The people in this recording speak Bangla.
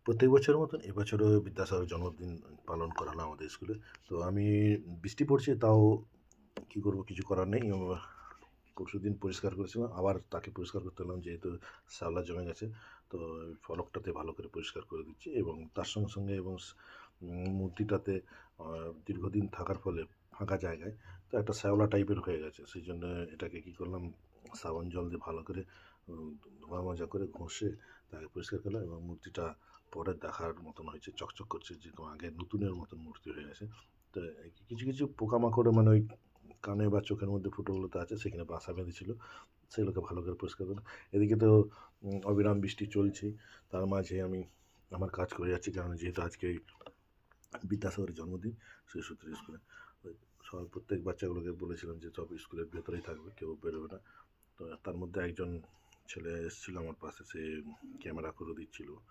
প্রত্যেক বছরের মতন এবছরও বিদ্যাসাগরের জন্মদিন পালন করা হলো আমাদের স্কুলে। তো আমি বৃষ্টি পড়ছে তাও কী করব, কিছু করার নেই। পরশুদিন পরিষ্কার করেছিলাম, আবার তাকে পরিষ্কার করতে হলাম যেহেতু শ্যাওলা জমে গেছে। তো ওই ফলকটাতে ভালো করে পরিষ্কার করে দিচ্ছি এবং তার সঙ্গে সঙ্গে এবং মূর্তিটাতে দীর্ঘদিন থাকার ফলে ফাঁকা জায়গায় তো একটা শ্যাওলা টাইপের হয়ে গেছে। সেই জন্য এটাকে কী করলাম, সাবান জল দিয়ে ভালো করে ধোয়া মাজা করে ঘষে তাকে পরিষ্কার করলাম এবং মূর্তিটা পরে দেখার মতন হয়েছে, চকচক করছে, যেরকম আগে নতুনের মতন মূর্তি হয়ে গেছে। তো কিছু কিছু পোকামাকড় মানে ওই কানে বা চোখের মধ্যে ফুটোগুলোতে আছে, সেখানে বাসা বেঁধেছিল, সেগুলোকে ভালো করে পরিষ্কার করলাম। এদিকে তো অবিরাম বৃষ্টি চলছেই, তার মাঝে আমি আমার কাজ করে যাচ্ছি, কারণ যেহেতু আজকে বিদ্যাসাগরের জন্মদিন, সেই সূত্রে স্কুলে সব প্রত্যেক বাচ্চাগুলোকে বলেছিলাম যে সব স্কুলের ভেতরেই থাকবে, কেউ বেরোবে না। তো তার মধ্যে একজন ছেলে এসেছিল আমার পাশে, সে ক্যামেরা করে দিচ্ছিল।